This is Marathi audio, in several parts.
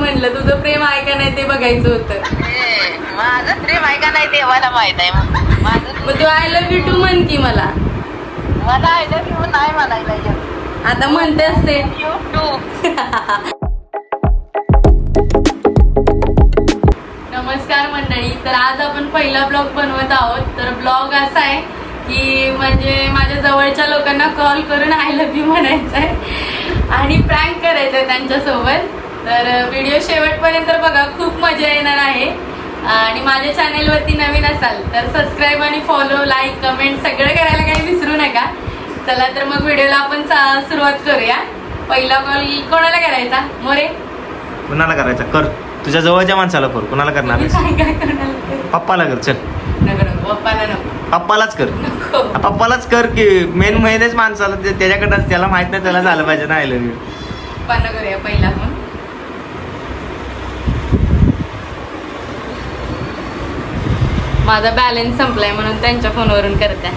म्हणलं तुझं प्रेम आहे का नाही ते बघायचं होतं. माझं प्रेम आहे का नाही देवाला माहित आहे. मग तू आय लव्ह यू टू म्हण की मला. आय लव्ह यू नाही म्हणायला. आता म्हणते असते यू टू. नमस्कार मंडळी. तर आज आपण पहिला ब्लॉग बनवत आहोत. तर ब्लॉग असा आहे की म्हणजे माझ्या जवळच्या लोकांना कॉल करून आय लव्ह यू म्हणायचं आहे आणि प्रँक करायचं आहे त्यांच्यासोबत. तर व्हिडिओ शेवटपर्यंत बघा, खूप मजा येणार आहे. आणि माझ्या चॅनेलवरती नवीन असाल तर सबस्क्राईब आणि फॉलो, लाईक, कमेंट सगळं करायला काही विसरू नका. चला तर मग व्हिडिओला आपण सुरुवात करूया. पहिला कॉल कोणाला करायचा मोरे? कोणाला करायचा कर, तुझ्या जवळच्या माणसाला कर. कोणाला करणार? पप्पाला कर. चल पप्पाला नको, पप्पालाच कर. पप्पालाच कर की मेन महिनेच माणसाला त्याच्याकडे, त्याला माहित नाही त्याला झालं पाहिजे ना आय लव्ह यू. पप्पांना करूया पहिला फोन. माझा बॅलन्स संपलाय म्हणून त्यांच्या फोनवरून करते.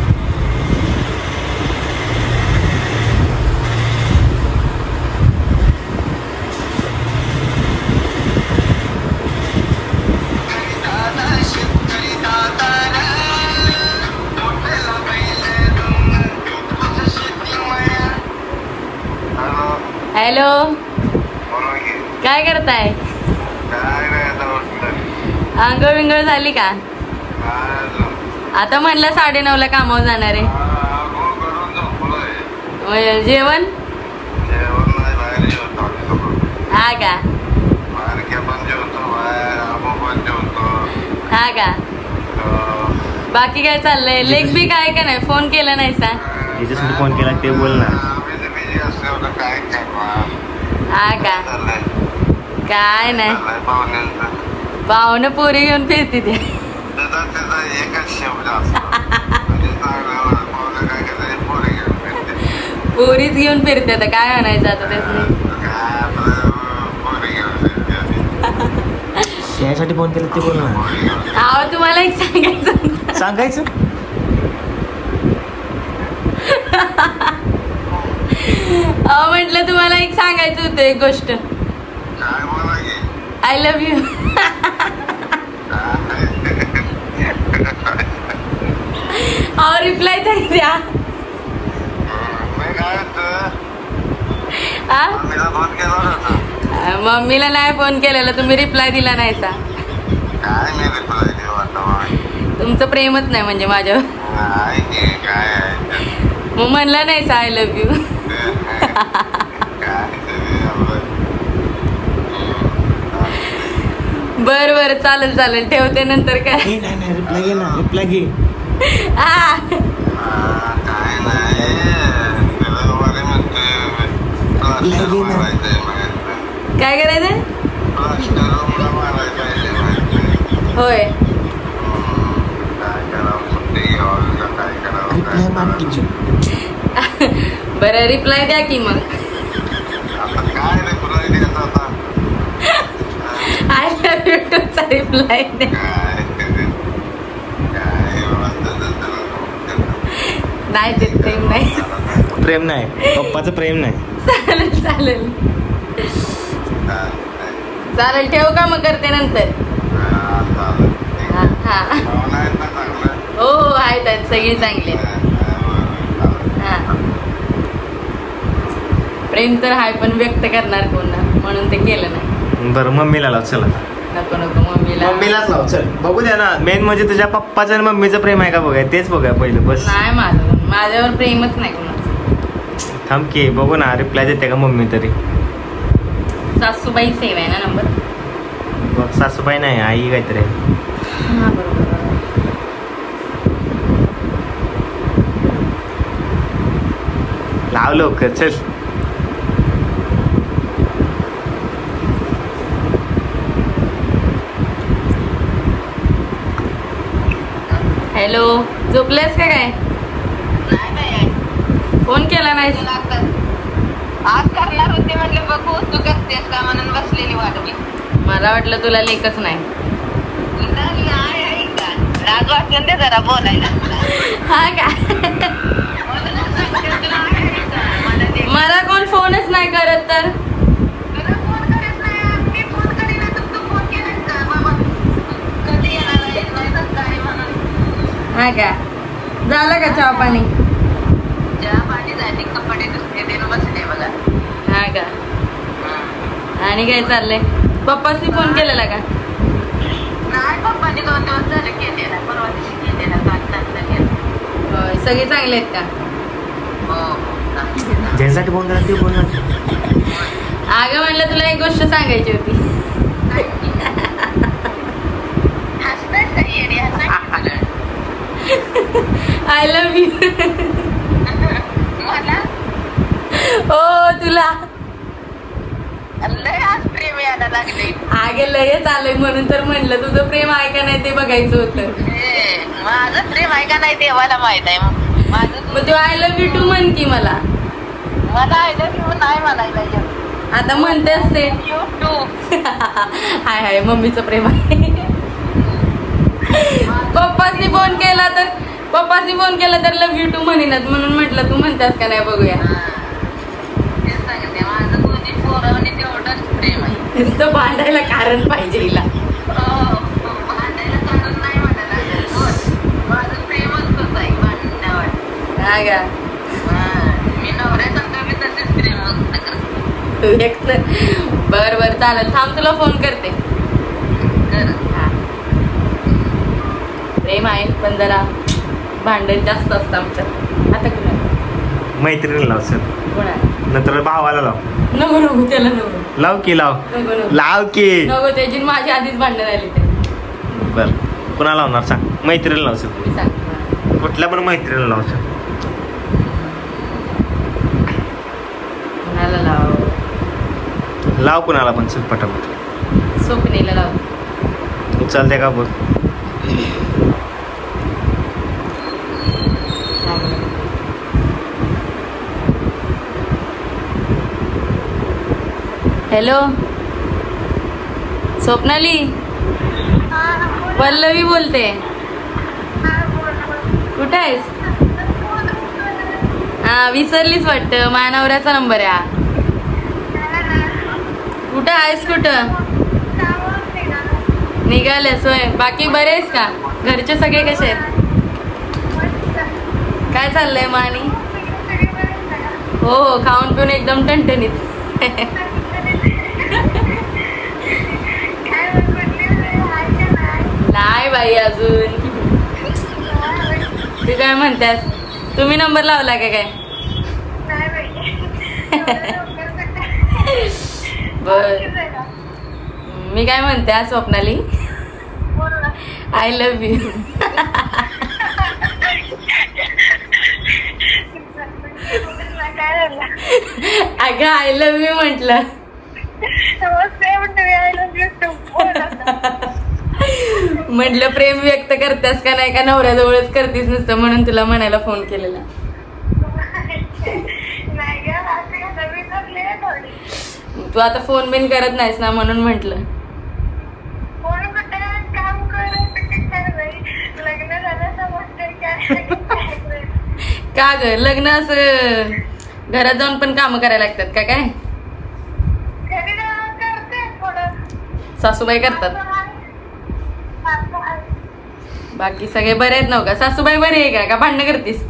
हॅलो, काय करताय? आंघोळ विंगळ झाली का? आता म्हणलं 9:30ला कामावर जाणार आहे. जेवण हा का? हा का? बाकी काय चाललंय? लेग बी काय का नाही? फोन केला नाही सा? याच्यासाठी फोन केला ते बोल ना. हा का? काय नाही, पाहुणे पोरी घेऊन फिरते ते. पोरीच घेऊन फिरते तर काय म्हणायचं आता त्याच. यासाठी फोन केला ते बोल ना. अहो तुम्हाला एक सांगायचं. सांगायचं अहो म्हटलं तुम्हाला एक सांगायचं होतं एक गोष्ट. I love you. अहो रिप्लाय तरी द्या. मम्मीला नाही फोन केलेला, तुम्ही रिप्लाय दिला नाही सा. तुमचं प्रेमच नाही म्हणजे माझ्यावर. मग म्हणलं नाही सा आय लव्ह यू. बर बर चालेल चालेल, ठेवते नंतर. काय रिप्लाय घे ना, रिप्लाय घे. काय करायचंय? होय बरं रिप्लाय द्या की मग. आय लव्ह यू टूचा रिप्लाय द्या. नाही ते प्रेम नाही. प्रेम नाही, पप्पाचं प्रेम नाही. चालेल चालेल चालेल, ठेव का मग करते नंतर. हा हो आहेत आहेत सगळी चांगली. हा प्रेम तर आहे पण व्यक्त करणार कोण ना, म्हणून ते केलं नाही. बरं मम्मीला लाव. चला नको नको, मम्मीलाच लाव. चल बघू द्या ना. मेन म्हणजे तुझ्या पप्पाचं आणि मम्मीचं प्रेम आहे का बघा, तेच बघा पहिलं. बस नाही, माझ्यावर प्रेमच नाही कोणाचं. थांब की बघू ना, रिप्लाय देते का मम्मी तरी. सासूबाई सेव आहे ना नंबर. बघ सासूबाई नाही, आई काहीतरी. हा बरोबर. लाव लवकर चल. हॅलो, झोपलेस का काय? फोन केला नाही? आज करणार होते म्हटलं, बघू तू करतेस का म्हणून बसलेली वाटली. मला वाटलं तुला लेखच नाही. लाज वाटते ते जरा बोलायला. हा का? मला कोण फोनच नाही करत तर. हा का झालं का चहा पाणी? चहा पाणी झाली, कपडे दुसरे देऊन बसले बघा. हा का आणि काय चाललंय? पप्पाशी फोन केलेला का? नाही, पप्पांनी 2 दिवस झाले केलेला, परवा दिवशी केलेला, काल चांगला केला. होय सगळे चांगले आहेत का? हो. ज्यासाठी फोन करा ते बोल ना. अगं म्हणलं तुला एक गोष्ट सांगायची होती. हसताय का येडी? हसायची आय लव्ह यू. मला हो तुला लय आज प्रेम यायला लागले. आगे लयच आलंय म्हणून तर म्हणलं तुझं प्रेम आहे का नाही ते बघायचं होतं. माझं प्रेम आहे का नाही देवाला माहित आहे. माझं मग तू आय लव्ह यू टू म्हण की मला. मला आय लव्ह यू नाही म्हणायला येत. आता म्हणतेस ते यू टू. हाय हाय मम्मीचं प्रेम आहे. पप्पाशी फोन केला तर लव्ह यू टू म्हणीनच म्हणून म्हटलं तू म्हणतेस का नाही बघूया. तेच सांगते, माझं दोन्ही पोरांनी तेवढंच प्रेम आहे. नुसतं भांडायला कारण पाहिजे हिला. भांडायला कारण नाही म्हणायला माझं प्रेमच तसं आहे भांडण्यावर. हा का मी नवऱ्यासारखं मी तसेच प्रेम करते. तू एक बर बर चालेल थांब तुला फोन करते. हा. प्रेम आहे पण जरा भांडण जास्त असतं आमच्यात. आता कुणा मैत्रिणी लाव सर, कोणा नंतर भावाला लाव. नको नको त्याला नको लाव की लाव. नको नको लाव की. नको त्याची माझी आधीच भांडण झाली ते. बर कुणा लावणार सांग? मैत्रिणी लाव सर. मी सांग कुठल्या पण मैत्रिणीला लाव सर. कुणाला लाव? लाव कुणाला पण सर पटापट. स्वप्नीला लाव. चालते का बघ. हॅलो स्वप्नाली, पल्लवी बोलते. कुठे आहेस? हा विसरलीच वाटतं, मानवऱ्याचा नंबर आहे हा. कुठं आहेस? कुठं निघालेस होय? बाकी बरे आहेस का? घरचे सगळे कसे आहेत? काय चाललंय मग? आणि हो हो खाऊन पिऊन एकदम टणटणीत. नाही बाई अजून. तू काय म्हणतेस? तुम्ही नंबर लावला का काय? बर मी काय म्हणते स्वप्नाली, आय लव्ह यू. अगं आय लव्ह यू म्हटलं. म्हटलं प्रेम व्यक्त करतेस का नाही का नवऱ्याजवळच करतीस नुसतं म्हणून तुला म्हणायला फोन केलेला. तू आता फोन बिन करत नाहीस ना म्हणून म्हंटल. का ग लग्न असं घरात जाऊन पण काम करायला लागतात का काय? सासूबाई करतात. बाकी सगळे बरे आहेत नव्ह का? सासूबाई बरी आहे का भांडणं करतीस?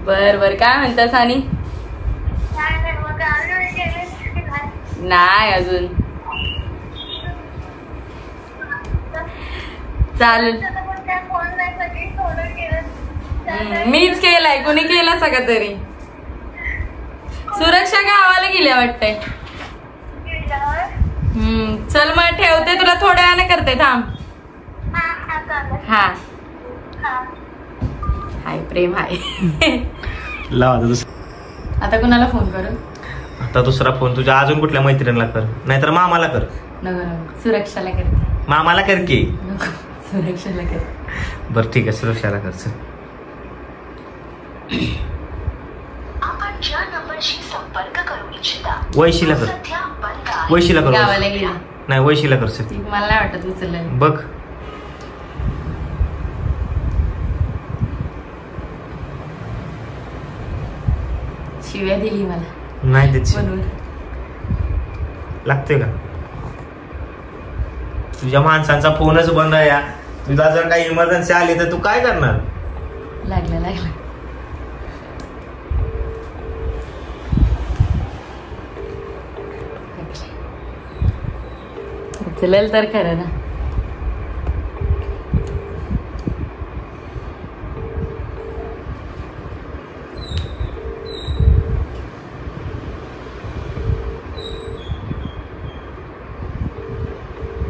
बर बर काय म्हणतास? आणि नाही अजून. चालेल मीच केलाय, कोणी केला सगळं तरी. सुरक्षा गावाला गेल्या वाटतंय. चल मग ठेवते, तुला थोड्या वेळाने करते थांब. हा हाय प्रेम हाय. लाव आता कुणाला फोन करू? आता दुसरा फोन तुझ्या अजून कुठल्या मैत्रिणीला कर, नाहीतर मामाला कर. नको नको सुरक्षाला करते. मामाला कर की. नको सुरक्षाला कर. बर ठीक आहे सुरक्षाला कर. वैशीला कर. वैशीला कर. गावाला गेली नाही वैशीला कर सर. मला नाही वाटत उचललं. बघ शिव्या दिली मला नाही त्याची बनवून. लागते का? तुझ्या माणसांचा फोनच बंद आहे. तुझा जर काही इमर्जन्सी आली तर तू काय करणार? लागला उचलेल तर खरं ना.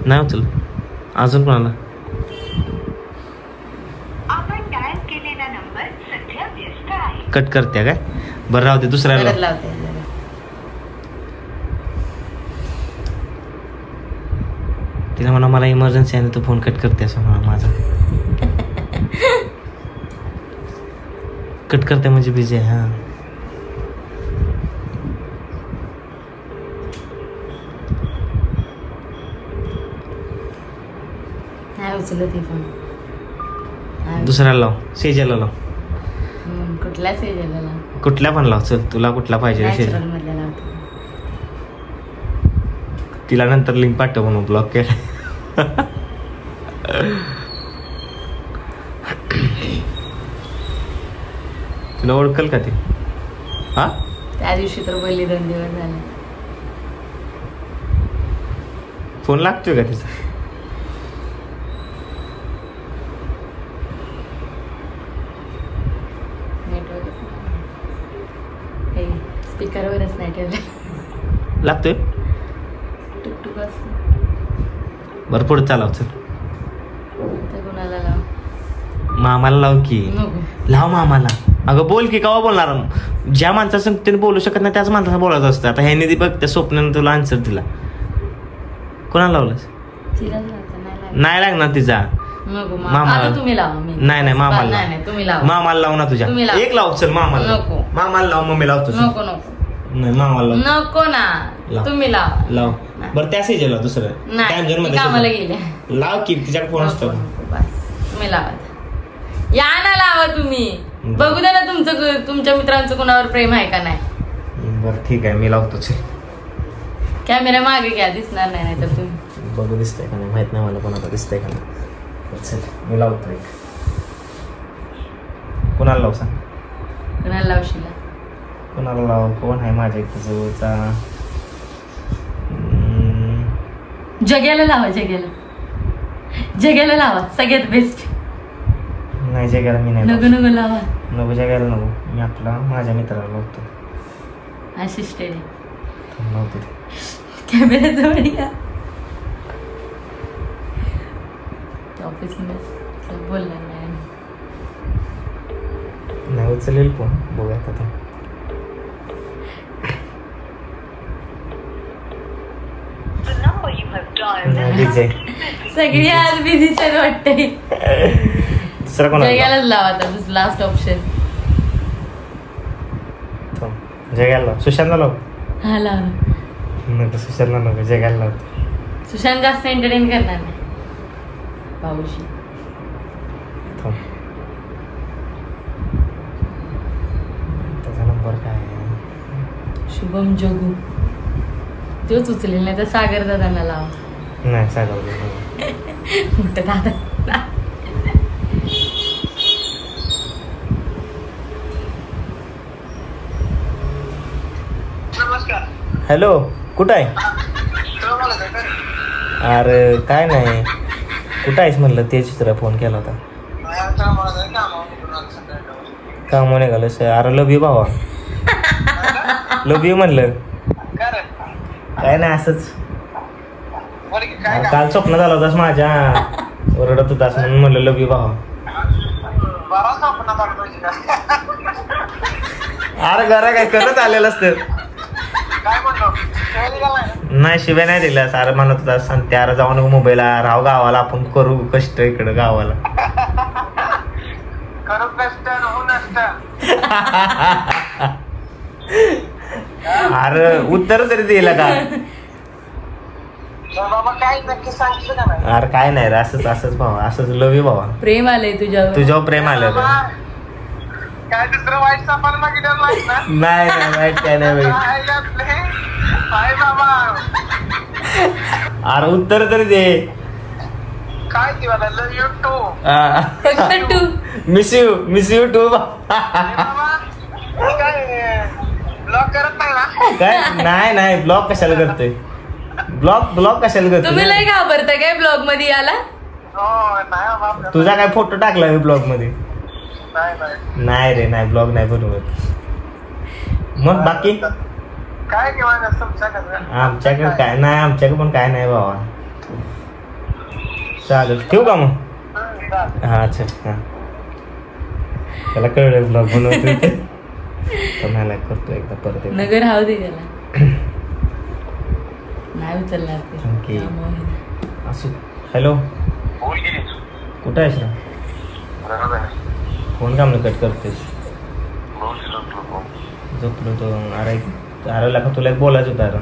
नाही उचल. अजून कोणाला? कट करते काय? बरं राहते दुसऱ्याला लावते. तिला म्हणा मला इमर्जन्सी आहे, तू फोन कट करते असं म्हणा. माझा कट करते म्हणजे बिझी आहे. हा उचलत फोन. दुसऱ्याला लाव. सेजला लाव. कुठल्या सेजला लाव? कुठल्या पण लाव. चल तुला कुठला पाहिजे सेज. तिला नंतर लिंक पाठव म्हणून ब्लॉक केला. तुला ओळखल का ते? हा त्या दिवशी तर बोलली 2 दिवस झाले. फोन लागतोय का तिचा? स्पीकरवरच नाही ठेवलं. लागतोय. टुकटुक बरं पुढे चालाव. चल कोणाला लाव? मामाला लाव की. लाव मामाला. अगं बोल की. केव्हा बोलणार? ज्या माणसासंग त्याने बोलू शकत नाही त्याच माणसाला बोलायचं असतं. आता ह्याने ती बघ त्या स्वप्नानं तुला आन्सर दिला. कोणाला लावलंस? नाही लागणार तिचा. मामाला तुम्ही लावा. नाही मामाला. तुम्ही लावा. मामाला लाव ना तुझ्या. एक लाव. चल मामाला. नको. मामाला लाव. मम्मी लाव तुझं. नको नाही मामाला नको ना. तुम्ही लावा. लाव. बरं त्या सेजला दुसरं टाइम झोन मध्ये कामाला गेल्या. लाव की. तिच्याकडे फोन असतो. तुम्ही लावा. या ना लावा तुम्ही. बघू द्या ना तुमच्या मित्रांचं कोणावर प्रेम आहे का नाही. बरं ठीक आहे मी लावतो. कॅमेरा मागे घ्या. दिसणार नाही तर तुम्ही बघू दिसतंय का नाही माहित नाही मला पण आता दिसतंय का नाही. चल मी लावतो. एक कोणाला लाव सांग. कोणाला लावशील? कोणाला लाव? कोण आहे माझ्या इथं जवळचा? जग्याला लावा. जग्याला लावा. सगळ्यात बेस्ट. नाही जग्याला मी नाही. नको लावा. नको जग्याला नको. मी आपला माझ्या मित्राला लावतो. असिस्टेड लावतो. कॅमेरा जवळ या. ऑफिस मध्ये बोलणार नाही उचलेल पण बघूयात आता. सगळी आज बिझी तर वाटते. दुसरा कोण? जग्यालाच लावा. आता लास्ट ऑप्शन. जग्याला लाव. सुशांतला लाव. हा लावा. नको सुशांतला नको. जग्याला लावतो. सुशांत जास्त एंटरटेन करणार नाही. पाऊशी त्याचा नंबर काय? शुभम जोगू. तोच उचलेल नाही तर सागर दादांना लावा. नाही सागर मोठं दादा. हॅलो कुठं आहे? अरे काय नाही. कुठं आहेस म्हणलं तेच तुला फोन केला होता. काम निघालं सर. अरे लव यू भावा. लव यू म्हणलं. काय नाही असंच. काल स्वप्न झालं होतास माझ्या. ओरडत होतास म्हणून म्हणलं लव यू भावा. अरे घरा काय करत आलेलं असतं. नाही शिवाय नाही दिला. सारं म्हणत होता त्याला जाऊ नको मुंबईला. राव गावाला आपण करू कष्ट इकडं गावाला. अरे उत्तर तरी दिलं का? अरे काय नाही रे. असंच भावा. असंच लव यू भावा. प्रेम आलंय तुझ्यावर प्रेम आलं. काय दुसरं वाईट सामान मागितलं नाही वाईट काय नाही. बाबा अरे उत्तर तरी दे. काय ती मला लव यू टू फक्त टू. Miss you too. काय ब्लॉक करत नाही ना? काय नाही ब्लॉक कशाला करतोय? ब्लॉक कशाला करतोय? तुम्ही लय घाबरता काय ब्लॉग मध्ये याला? तुझा काय फोटो टाकला मी ब्लॉग मध्ये? नाही रे, नाही ब्लॉग नाही बनवत. मग बाकी काय आमच्याकडे काय नाही, आमच्याकडे पण काय नाही बाबा. चालेल, ठेवू का मग? हा अच्छा. हा त्याला कळलं ब्लॉग बनवतोय ते. मला करतो एकदा परत. नगर राहू दे त्याला. नाही उचलणार ते. असू. हॅलो, कुठं आहेस ना? फोन का कट करतेस? झोपलो तो. अरे लका तुला एक बोलायचं होतं.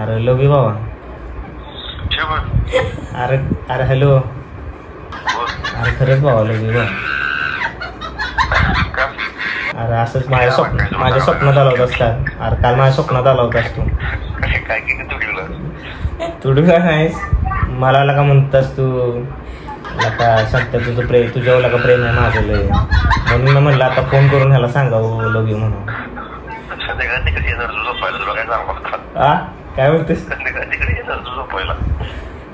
अरे लव यू बाबा. अरे हॅलो. अरे खरंच बाबा लव यू बाबा. अरे असंच माझ्या स्वप्नात आला होतास का? अरे काल माझ्या स्वप्नात आला होतास तू. तुडूला नाहीस मला लका म्हणतास तू. लका सत्य तुझं प्रेम, तुझ्यावर लका प्रेम आहे माझं लय. म्हणून मी म्हणलं आता फोन करून ह्याला सांगावं लव यू म्हणून. काय म्हणतेस?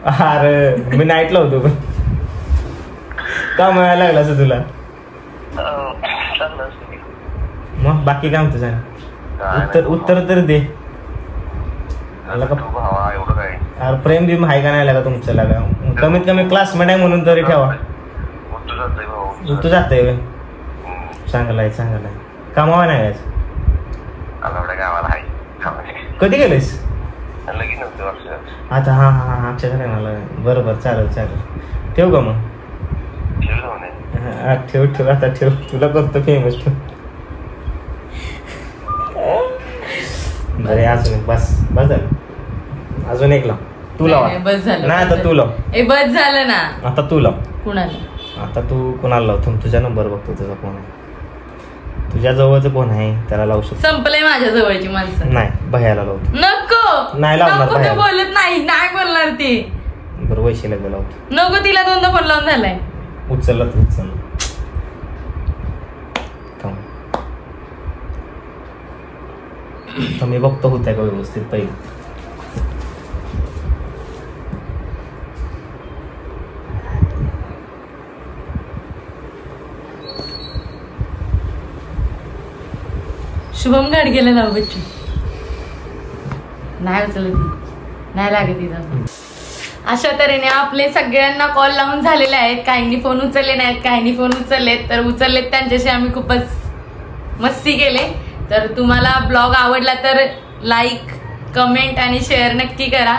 अरे मी नाईटला होतो पण का मिळायला लागला असं तुला? मग बाकी काय म्हणतो सांग? उत्तर तर दे. अरे प्रेम बिम आहे का नाही लागा तुमचं? लागा कमीत कमी क्लासमेट आहे म्हणून तरी ठेवा. तू जातोय? चांगला आहे. कामावा नाही यायचं. कधी गेलेस? आता हा अक्षय मला. बरोबर, चालेल. ठेव का मग? ठेव आता ठेव. तुला करतो फेमस. ठेव. बरे अजून बस झालं. अजून एक लाव. तू लाव. बस झालं. नाही आता तू लाव. बस झालं ना. आता तू लाव. कुणाला? आता तू कोणाला लावतो? तुझा नंबर बघतो. तुझा कोण आहे? तुझ्या जवळचं कोण आहे त्याला लावू शकतो. संपलंय माझ्या जवळची माणसं. नाही भैयाला लावतो. नको. नाही लावणार. नको बोलत नाही बोलणार ती. बरं वैशीला लावतो. नको, तिला 2दा फोन लावून झालाय. उचल. मी बघतो होत्या का व्यवस्थित पहिले. शुभम गाडगेला लाव बच्चू. नाही उचलत, नाही लागत तिथं. अशा तऱ्हेने आपले सगळ्यांना कॉल लावून झालेले आहेत. काहींनी फोन उचलले नाहीत, काहींनी फोन उचललेत. तर उचललेत त्यांच्याशी आम्ही खूपच मस्ती केले. तर तुम्हाला ब्लॉग आवडला तर लाईक, कमेंट आणि शेअर नक्की करा.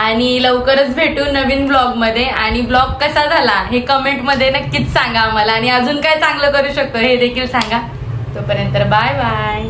आणि लवकरच भेटू नवीन ब्लॉग मध्ये. आणि ब्लॉग कसा झाला हे कमेंट मध्ये नक्कीच सांगा आम्हाला. आणि अजून काय चांगलं करू शकतो हे देखील सांगा. तोपर्यंत बाय बाय.